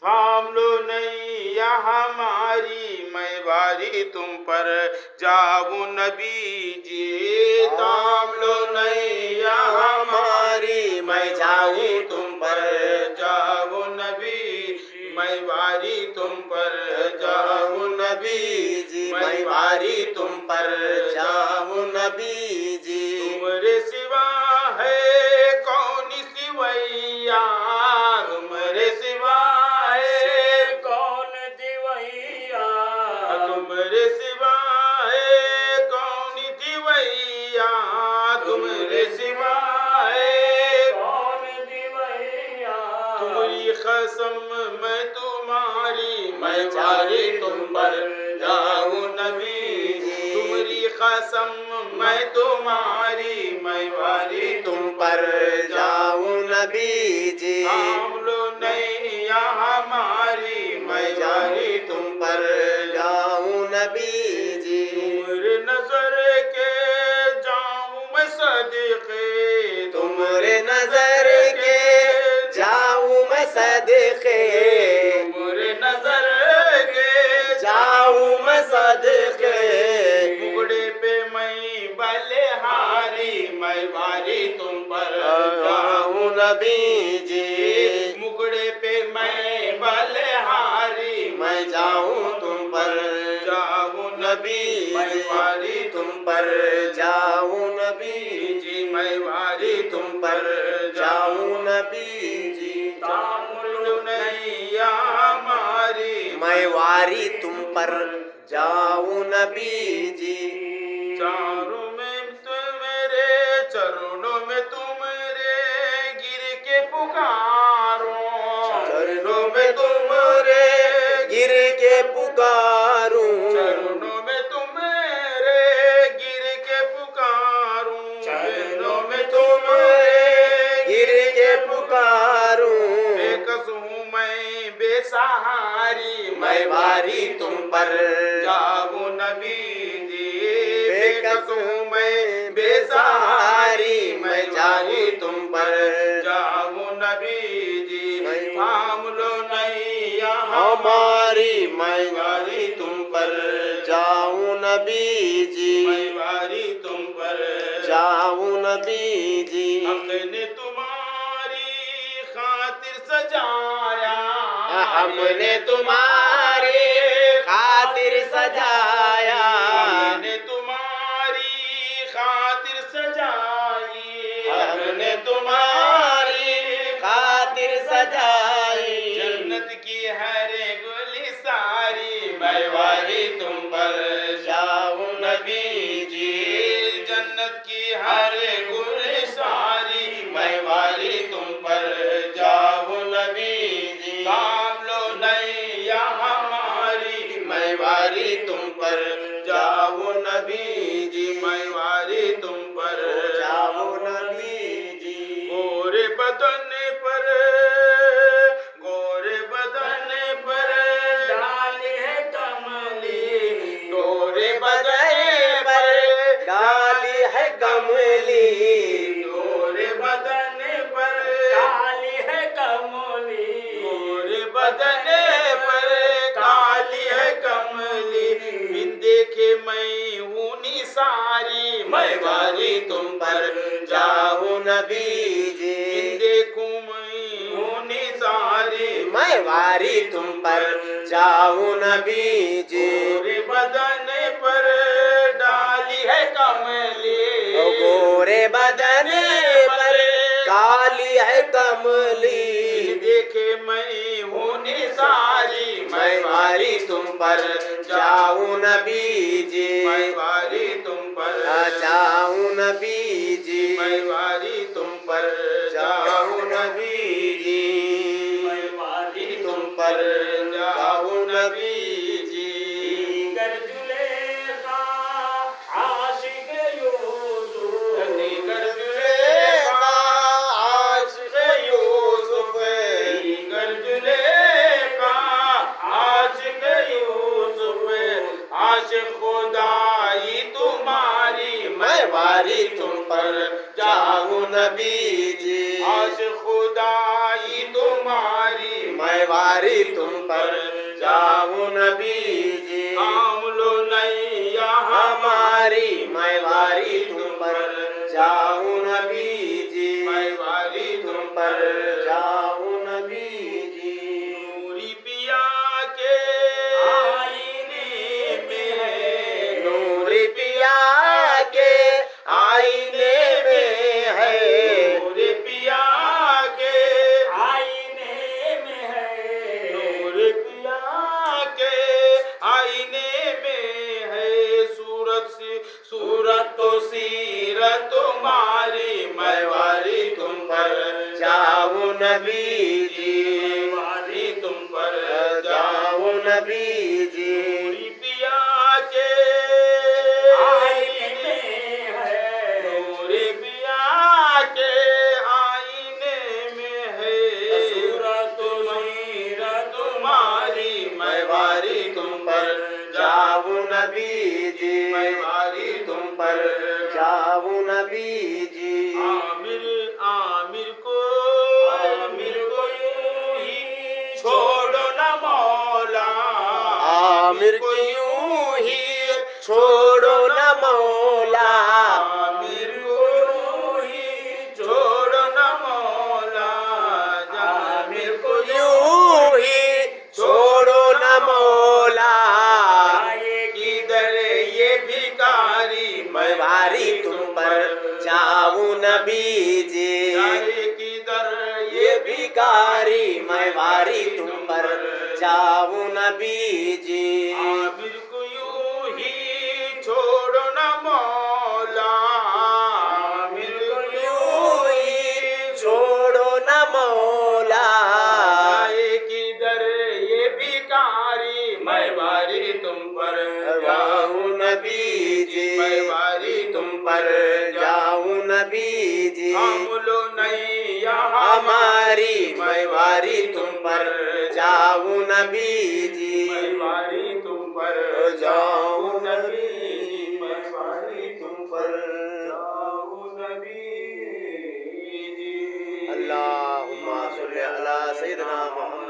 थाम लो नैया हमारी, मैं वारी तुम पर जाऊं नबी जी। थाम लो नैया हमारी, मैं जाऊं तुम पर जाऊं नबी, मैं वारी तुम पर जाऊं नबी जी। मैं वारी तुम पर जाऊं नबी जी। तुमरे सिवा है कौन सिवैया, तुमरे सिवा कौन दिवैया, तुमरे सिवा है कौन दिवैया, तुमरे सिवा है कौन दिवैया। तुम्हारी कसम मैं तुम्हारी, मैं वारी तुम पर जाऊं नबी जी। तुम्हारी कसम मैं तुम्हारी, मैं वारी तुम पर जाऊं नबी जी। थाम लो नैया हमारी, मैं वारी तुम पर जाऊं नबी जी। तुम्हारे नजर के जाऊं मैं सदके, तुम्हारे नजर के जाऊं मैं सदके, तुम्हारे नजर के जाऊं मैं सदके। मुगड़े पे मैं बलिहारी, मैं वारी तुम पर जाऊं नबी जी। मुगड़े पे मैं बलिहारी, मैं जाऊं तुम पर जाऊं नबी, मैं वारी तुम पर जाऊं नबी जी। मैं वारी तुम पर जाऊं नबी जी। तामुल नैया हमारी, मैं वारी तुम पर जाऊं नबी जी। चारों में तुम्हारे चरणों में तुम्हारे गिर के पुकारो, चरणों में तुम्हारे गिर के पुकारूं, चरणों में तुम्हारे गिर के पुकारूं, चरणों में तुम्हारे गिर के पुकारूं। बेकस हूँ मैं बेसहारी, मैं वारी तुम पर जाऊं नबी जी। बेकस हूँ मैं बेसहारी, मैं जाऊं तुम पर जाऊं नबी जी। थाम लो नैया हमारी, मैं वारी तुम पर जाऊं नबी जी। मैं वारी तुम पर जाऊं नबी जी। हक ने तुम्हारी खातिर सजाया, हमने तुम्हारी खातिर सजाया, हमने तुम्हारी खातिर सजाई, हमने तुम्हारी खातिर सजाई। जन्नत की हर गुली सारी, मैं वारी तुम पर जाऊं नबी जी। जन्नत की हर गुली सारी, मैं वारी तुम पर जाऊं नबी जी। थाम लो नैया हमारी, मैं वारी तुम पर जाऊं नबी जी। मैं वारी तुम पर जाऊं नबी जी। गोरे बदन पर, गोरे बदन पर डाली है कमली, गोरे बदन पर डाली है कमली, गोरे बदन पर काली है कमली, गोरे बदन पर काली है कमली। बिन देखे मैं हूँ निसारी, मैं वारी तुम पर जाऊं नबी जी। बिन देखूं मैं हूँ निसारी, मैं वारी तुम पर जाऊं नबी जी। गोरे बदन पर डाली है कमली, गोरे बदन पर काली है कमली। देखे मैं हूँ निसारी, मैं वारी तुम पर जाऊं नबी जी। मैं वारी तुम पर जाऊं नबी जी। मैं वारी तुम पर जाऊं नबी जी। मैं वारी तुम पर जाऊं नबी जी। गर जुलेखा आशिक यूसुफ, निगर जुलेखा आशिक यूसुफ, निगर जुलेखा आशिक यूसुफ। आशिक खुदाई तुम्हारी, मैं वारी तुम पर जाऊं नबी जी। आशिक खुदाई तुम्हारी, मैं मैं वारी तुम पर जाऊं नबी जी। थाम लो नैया हमारी मैं वारी तुम पर जाऊं नबी जी। मैं वारी तुम पर जाऊं नबी जी। नूरी पिया के आईने में है, नूरी पिया के आईने में है, नूरी पिया के आईने में है, नूरी पिया के आईने में है। सूरत सी सूरत तो सीरत तुम्हारी मैं वारी तुम पर जाऊं नबी जी। वारी तुम पर जाऊं नबी जी। नूरी पिया के आईने में है, नूरी पिया के आईने में है। सूरत सीरत तुम्हारी मैं वारी तुम पर जाऊं नबी जी। मैं वारी तुम पर जाऊं नबी जी। आमिर आमिर को यूं ही छोड़ो न मौला, आमिर को यूं ही छोड़ो न मौला, आमिर को यूं ही छोड़ो न मौला, आमिर को यूं ही छोड़ो न मौला। किधर ये भिखारी मैं वारी तुम पर जाऊं नबी जी। किधर ये भिखारी मैं वारी तुम पर जाऊं नबी जी। आमिर को यूं ही छोड़ो न मौला, आमिर को यूं ही छोड़ो न मौला। किधर ये भिखारी मैं वारी तुम पर जाऊं नबी जी। मैं वारी तुम पर जाऊं नबी जी। थाम लो नैया हमारी मैं वारी तुम पर जाऊं नबी जी। मैं वारी तुम पर जाऊं नबी जी। मैं वारी तुम पर जाऊं नबी जी। अल्लाहुम्मा सल्ली अला सय्यिदिना मुहम्मद।